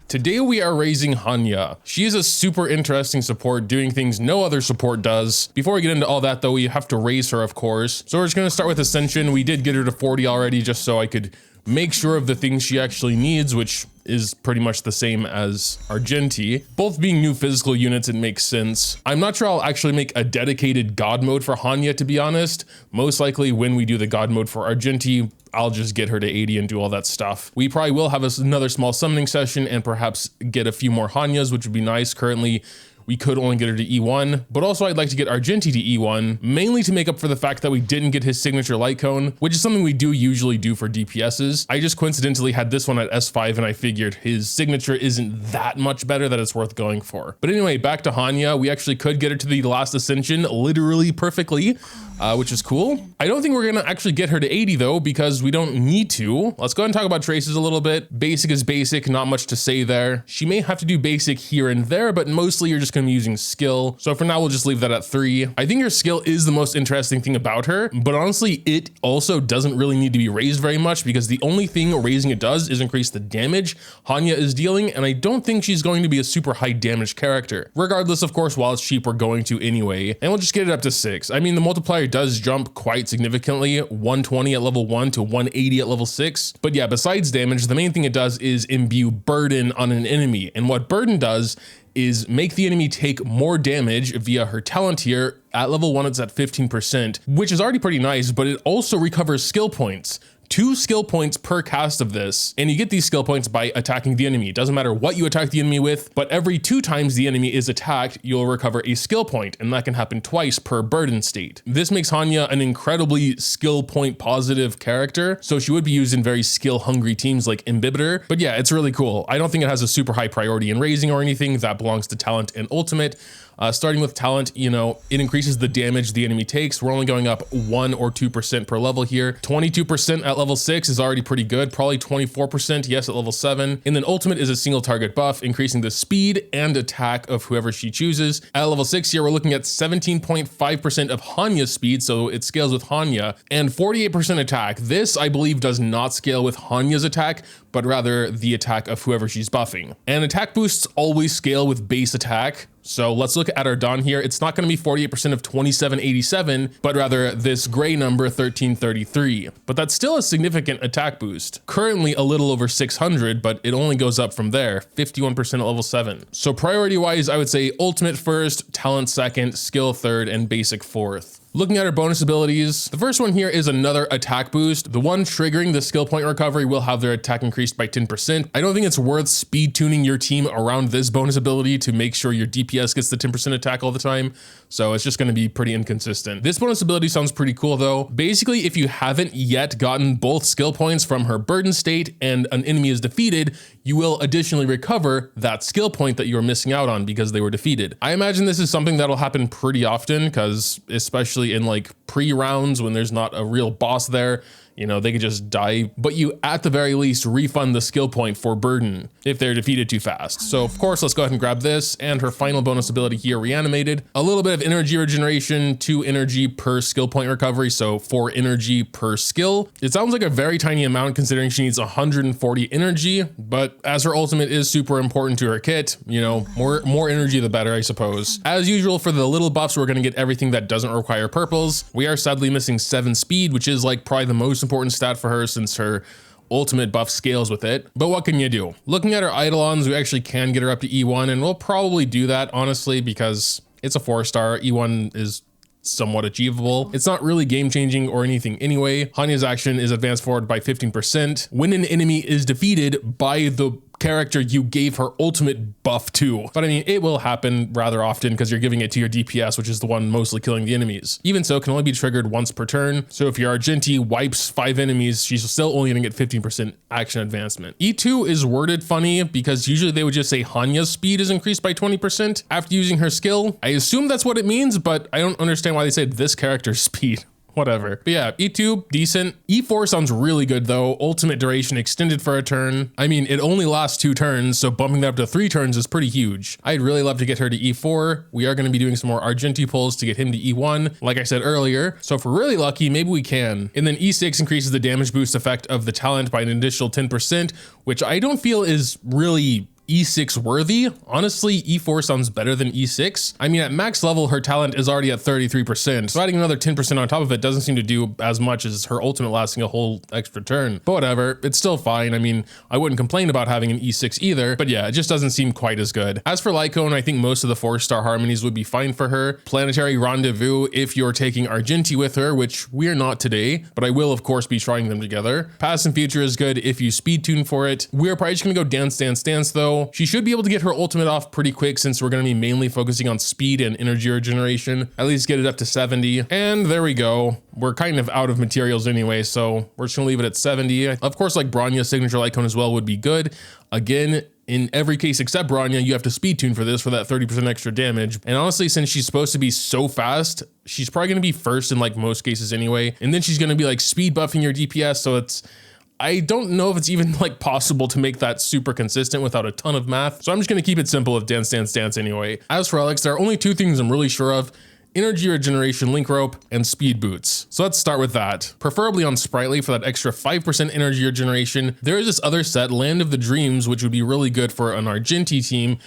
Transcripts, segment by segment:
Today we are raising Hanya. She is a super interesting support doing things no other support does. Before we get into all that though, we have to raise her of course. So we're just gonna start with Ascension. We did get her to 40 already just so I could make sure of the things she actually needs, which is pretty much the same as Argenti. Both being new physical units, it makes sense. I'm not sure I'll actually make a dedicated God mode for Hanya, to be honest. Most likely when we do the God mode for Argenti, I'll just get her to 80 and do all that stuff. We probably will have another small summoning session and perhaps get a few more Hanyas, which would be nice. Currently, we could only get her to E1, but also I'd like to get Argenti to E1, mainly to make up for the fact that we didn't get his signature light cone, which is something we do usually do for DPSs. I just coincidentally had this one at S5 and I figured his signature isn't that much better that it's worth going for. But anyway, back to Hanya. We actually could get her to the last Ascension literally perfectly, which is cool. I don't think we're gonna actually get her to 80 though, because we don't need to. Let's go ahead and talk about traces a little bit. Basic is basic, not much to say there. She may have to do basic here and there, but mostly you're just gonna be using skill. So for now, we'll just leave that at 3. I think her skill is the most interesting thing about her, but honestly, it also doesn't really need to be raised very much because the only thing raising it does is increase the damage Hanya is dealing, and I don't think she's going to be a super high damage character. Regardless, of course, while it's cheap, we're going to anyway, and we'll just get it up to 6. I mean, the multiplier does jump quite significantly, 120 at level 1 to 180 at level 6. But yeah, besides damage, the main thing it does is imbue burden on an enemy. And what burden does is make the enemy take more damage via her talent here. At level 1, it's at 15%, which is already pretty nice, but it also recovers skill points. 2 skill points per cast of this, and you get these skill points by attacking the enemy. It doesn't matter what you attack the enemy with, but every 2 times the enemy is attacked, you'll recover a skill point, and that can happen twice per burden state. This makes Hanya an incredibly skill point positive character, so she would be used in very skill hungry teams like Imbibitor. But yeah, it's really cool. I don't think it has a super high priority in raising or anything. That belongs to talent and ultimate. Starting with talent, you know, it increases the damage the enemy takes. We're only going up 1 or 2% per level here. 22% at level 6 is already pretty good. Probably 24%, yes, at level 7. And then ultimate is a single target buff, increasing the speed and attack of whoever she chooses. At level 6 here, we're looking at 17.5% of Hanya's speed, so it scales with Hanya, and 48% attack. This, I believe, does not scale with Hanya's attack, but rather the attack of whoever she's buffing. And attack boosts always scale with base attack. So let's look at our Dawn here. It's not going to be 48% of 2787, but rather this gray number 1333. But that's still a significant attack boost. Currently a little over 600, but it only goes up from there, 51% at level 7. So priority wise, I would say ultimate first, talent second, skill third, and basic fourth. Looking at our bonus abilities, the first one here is another attack boost. The one triggering the skill point recovery will have their attack increased by 10%. I don't think it's worth speed tuning your team around this bonus ability to make sure your DPS gets the 10% attack all the time. So it's just going to be pretty inconsistent. This bonus ability sounds pretty cool though. Basically, if you haven't yet gotten both skill points from her burden state and an enemy is defeated, you will additionally recover that skill point that you were missing out on because they were defeated. I imagine this is something that'll happen pretty often because especially in like pre-rounds when there's not a real boss there, you know, they could just die, but you at the very least refund the skill point for burden if they're defeated too fast. So of course, let's go ahead and grab this, and her final bonus ability here, Reanimated. A little bit of energy regeneration, 2 energy per skill point recovery, so 4 energy per skill. It sounds like a very tiny amount considering she needs 140 energy, but as her ultimate is super important to her kit, you know, more energy the better, I suppose. As usual for the little buffs, we're gonna get everything that doesn't require purples. We are sadly missing 7 speed, which is like probably the most important stat for her since her ultimate buff scales with it. But what can you do? Looking at her Eidolons, we actually can get her up to E1, and we'll probably do that honestly because it's a 4-star. E1 is somewhat achievable. It's not really game changing or anything anyway. Hanya's action is advanced forward by 15% when an enemy is defeated by the character you gave her ultimate buff to. But I mean, it will happen rather often because you're giving it to your DPS, which is the one mostly killing the enemies. Even so, it can only be triggered once per turn. So if your Argenti wipes 5 enemies, she's still only gonna get 15% action advancement. E2 is worded funny because usually they would just say Hanya's speed is increased by 20% after using her skill. I assume that's what it means, but I don't understand why they said this character's speed. Whatever. But yeah, E2, decent. E4 sounds really good though. Ultimate duration extended for a turn. I mean, it only lasts 2 turns, so bumping that up to 3 turns is pretty huge. I'd really love to get her to E4. We are going to be doing some more Argenti pulls to get him to E1, like I said earlier. So if we're really lucky, maybe we can. And then E6 increases the damage boost effect of the talent by an additional 10%, which I don't feel is really E6 worthy. Honestly, E4 sounds better than E6. I mean, at max level, her talent is already at 33%. So adding another 10% on top of it doesn't seem to do as much as her ultimate lasting a whole extra turn. But whatever, it's still fine. I mean, I wouldn't complain about having an E6 either, but yeah, it just doesn't seem quite as good. As for Lycone, I think most of the 4-star harmonies would be fine for her. Planetary Rendezvous if you're taking Argenti with her, which we're not today, but I will of course be trying them together. Past and Future is good if you speed tune for it. We're probably just gonna go Dance Dance Dance though. She should be able to get her ultimate off pretty quick since we're gonna be mainly focusing on speed and energy regeneration. At least get it up to 70. And there we go. We're kind of out of materials anyway, so we're just gonna leave it at 70. Of course, like Bronya's signature Lycone as well would be good. Again, in every case except Bronya, you have to speed tune for this for that 30% extra damage. And honestly, since she's supposed to be so fast, she's probably gonna be first in like most cases anyway. And then she's gonna be like speed buffing your DPS. So I don't know if it's even like possible to make that super consistent without a ton of math. So I'm just gonna keep it simple of Dance Dance Dance anyway. As for Relics, there are only 2 things I'm really sure of: energy regeneration, link rope, and speed boots. So let's start with that. Preferably on Sprightly for that extra 5% energy regeneration. There is this other set, Land of the Dreams, which would be really good for an Argenti team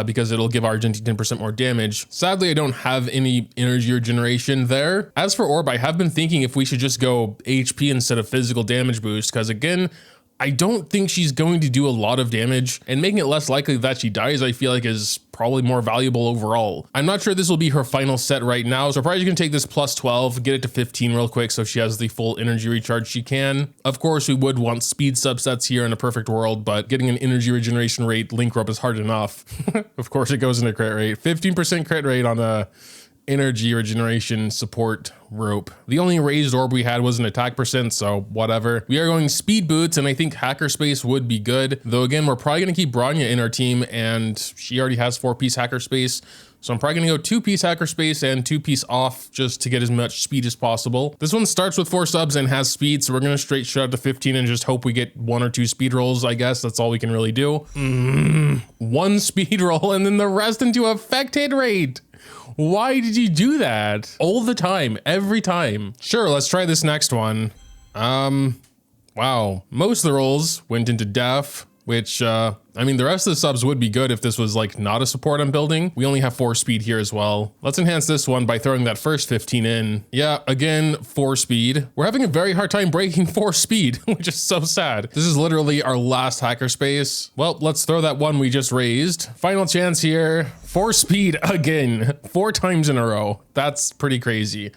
because it'll give Argenti 10% more damage. Sadly, I don't have any energy regeneration there. As for Orb, I have been thinking if we should just go HP instead of physical damage boost, because again, I don't think she's going to do a lot of damage, and making it less likely that she dies, I feel like is probably more valuable overall. I'm not sure this will be her final set right now, so probably gonna take this plus 12, get it to 15 real quick so she has the full energy recharge she can. Of course, we would want speed subsets here in a perfect world, but getting an energy regeneration rate link rope is hard enough. Of course, it goes into crit rate. 15% crit rate on a energy regeneration support rope. The only raised orb we had was an attack percent, so whatever. We are going speed boots, and I think hacker space would be good. Though again, we're probably gonna keep Bronya in our team, and she already has 4-piece hacker space. So I'm probably gonna go 2-piece hacker space and 2-piece off just to get as much speed as possible. This one starts with 4 subs and has speed, so we're gonna straight shot to 15 and just hope we get 1 or 2 speed rolls, I guess. That's all we can really do. 1 speed roll and then the rest into effect hit rate. Why did you do that? All the time, every time. Sure, let's try this next one. Wow. Most of the rolls went into def, which, I mean, the rest of the subs would be good if this was like not a support I'm building. We only have 4 speed here as well. Let's enhance this one by throwing that first 15 in. Yeah, again, 4 speed. We're having a very hard time breaking 4 speed, which is so sad. This is literally our last hacker space. Well, let's throw that one we just raised. Final chance here. 4 speed again, 4 times in a row. That's pretty crazy.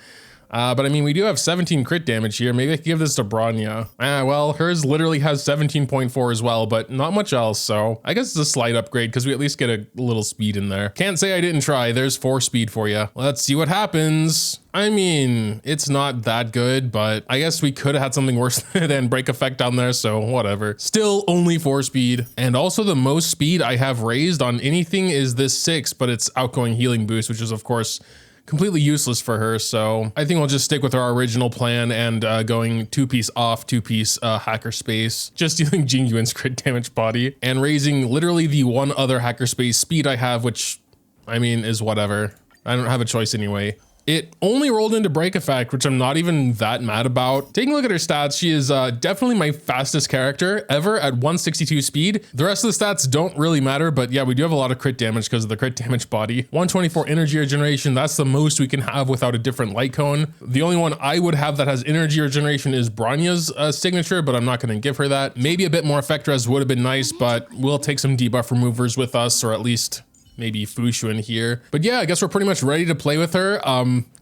But I mean, we do have 17 crit damage here. Maybe I could give this to Bronya. Well, hers literally has 17.4 as well, but not much else. So I guess it's a slight upgrade because we at least get a little speed in there. Can't say I didn't try. There's 4 speed for you. Let's see what happens. I mean, it's not that good, but I guess we could have had something worse than break effect down there, so whatever. Still only 4 speed. And also the most speed I have raised on anything is this 6, but it's outgoing healing boost, which is of course completely useless for her. So I think we'll just stick with our original plan and going 2-piece off, 2-piece hacker space, just dealing Jingyuin's crit damage body and raising literally the one other hacker space speed I have, which I mean is whatever. I don't have a choice anyway. It only rolled into break effect, which I'm not even that mad about. Taking a look at her stats, she is definitely my fastest character ever at 162 speed. The rest of the stats don't really matter, but yeah, we do have a lot of crit damage because of the crit damage body. 124 energy regeneration, that's the most we can have without a different light cone. The only one I would have that has energy regeneration is Bronya's signature, but I'm not gonna give her that. Maybe a bit more effect res would have been nice, but we'll take some debuff removers with us, or at least maybe Fushu in here. But yeah, I guess we're pretty much ready to play with her.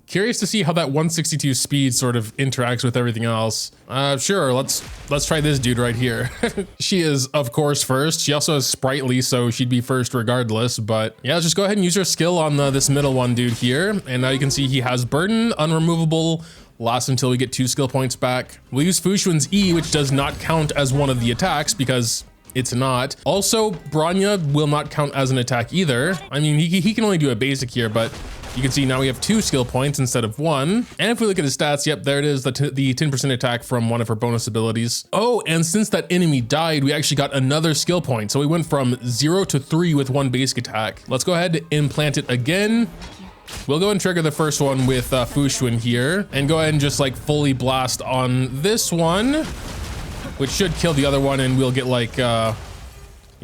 Curious to see how that 162 speed sort of interacts with everything else. Sure, let's try this dude right here. She is, of course, first. She also has Sprightly, so she'd be first regardless. But yeah, let's just go ahead and use her skill on this middle one dude here. And now you can see he has Burden, Unremovable, lasts until we get 2 skill points back. We'll use Fushuin's E, which does not count as one of the attacks because it's not. Also, Bronya will not count as an attack either. I mean, he can only do a basic here, but you can see now we have 2 skill points instead of 1. And if we look at his stats, yep, there it is, the 10% attack from one of her bonus abilities. Oh, and since that enemy died, we actually got another skill point. So we went from 0 to 3 with 1 basic attack. Let's go ahead and implant it again. We'll go and trigger the first one with Fushuin here and go ahead and just like fully blast on this one, which should kill the other one, and we'll get like, yeah,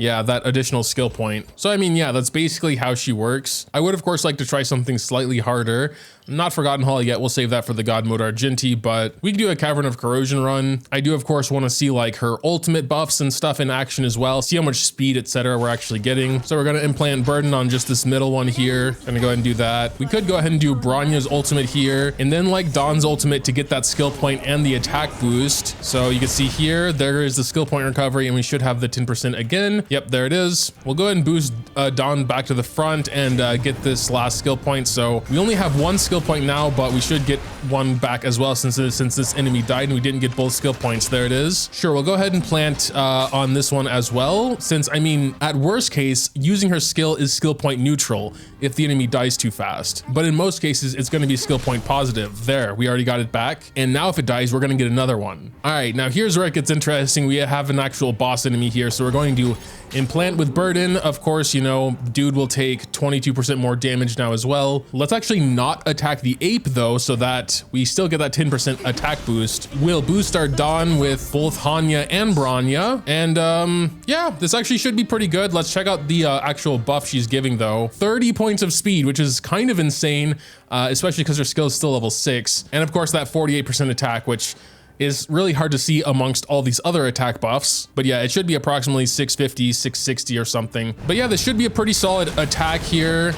Yeah, that additional skill point. So I mean, yeah, that's basically how she works. I would of course like to try something slightly harder. Not Forgotten Hall yet, we'll save that for the God Mode Argenti, but we can do a Cavern of Corrosion run. I do of course want to see like her ultimate buffs and stuff in action as well, see how much speed, etc. we're actually getting. So we're gonna implant Burden on just this middle one here. Gonna go ahead and do that. We could go ahead and do Bronya's ultimate here, and then like Dawn's ultimate to get that skill point and the attack boost. So you can see here, there is the skill point recovery, and we should have the 10% again. Yep, there it is. We'll go ahead and boost Dawn back to the front and get this last skill point. So we only have one skill point now, but we should get one back as well since this enemy died and we didn't get both skill points. There it is. Sure, we'll go ahead and plant on this one as well, since I mean, at worst case, using her skill is skill point neutral if the enemy dies too fast. But in most cases, it's going to be skill point positive. There, we already got it back. And now if it dies, we're going to get another one. All right, now here's where it gets interesting. We have an actual boss enemy here. So we're going to implant with Burden. Of course, you know, dude will take 22% more damage now as well. Let's actually not attack the ape though, so that we still get that 10% attack boost. We'll boost our Dawn with both Hanya and Bronya. And yeah, this actually should be pretty good. Let's check out the actual buff she's giving though. 30 points of speed, which is kind of insane, especially because her skill is still level 6. And of course that 48% attack, which is really hard to see amongst all these other attack buffs. But yeah, it should be approximately 650, 660 or something. But yeah, this should be a pretty solid attack here.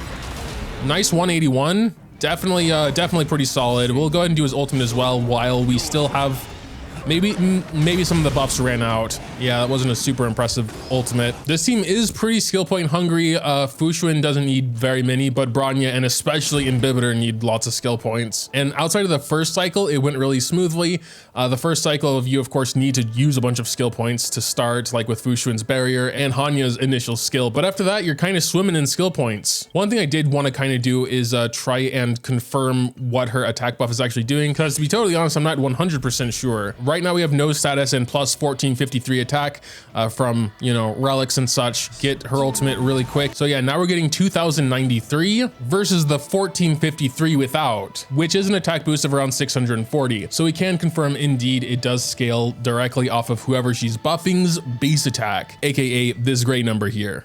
Nice 181. Definitely pretty solid. We'll go ahead and do his ultimate as well while we still have maybe some of the buffs ran out. Yeah, that wasn't a super impressive ultimate. This team is pretty skill point hungry. Fushuin doesn't need very many, but Bronya and especially Inhibitor need lots of skill points. And outside of the first cycle, it went really smoothly. The first cycle of you, of course, need to use a bunch of skill points to start, like with Fushuin's barrier and Hanya's initial skill. But after that, you're kind of swimming in skill points. One thing I did want to kind of do is try and confirm what her attack buff is actually doing, because to be totally honest, I'm not 100% sure. Right now we have no status and plus 1453 attack from, you know, relics and such. Get her ultimate really quick. So yeah, now we're getting 2093 versus the 1453 without, which is an attack boost of around 640. So we can confirm indeed it does scale directly off of whoever she's buffing's base attack, aka this gray number here.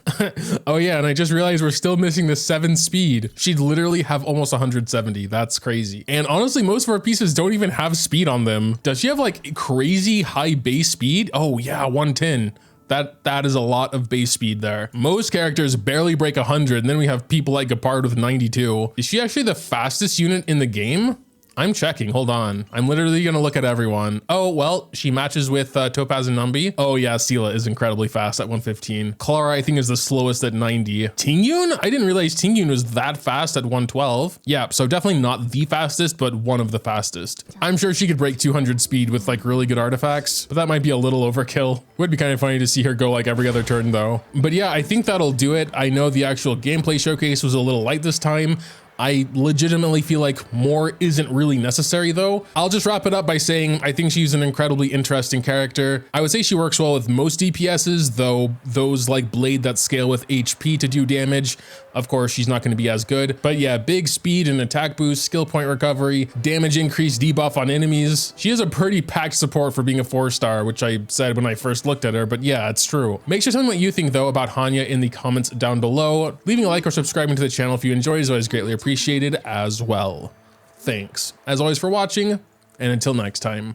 Oh yeah, and I just realized we're still missing the 7 speed. She'd literally have almost 170. That's crazy. And honestly, most of our pieces don't even have speed on them. Does she have like crazy high base speed? Oh yeah, 110. That is a lot of base speed there. Most characters barely break 100, and then we have people like Gepard with 92. Is she actually the fastest unit in the game? I'm checking, hold on. I'm literally gonna look at everyone. Oh, well, she matches with Topaz and Numbi. Oh yeah, Sela is incredibly fast at 115. Clara, I think, is the slowest at 90. Tingyun? I didn't realize Tingyun was that fast at 112. Yeah, so definitely not the fastest, but one of the fastest. I'm sure she could break 200 speed with like really good artifacts, but that might be a little overkill. Would be kind of funny to see her go like every other turn though. But yeah, I think that'll do it. I know the actual gameplay showcase was a little light this time. I legitimately feel like more isn't really necessary though. I'll just wrap it up by saying I think she's an incredibly interesting character. I would say she works well with most DPSs, though those like Blade that scale with HP to do damage, of course she's not going to be as good. But yeah, big speed and attack boost, skill point recovery, damage increase, debuff on enemies. She is a pretty packed support for being a 4-star, which I said when I first looked at her, but yeah, it's true. Make sure to tell me what you think though about Hanya in the comments down below. Leaving a like or subscribing to the channel if you enjoyed is always greatly appreciated as well. Thanks as always for watching, and until next time.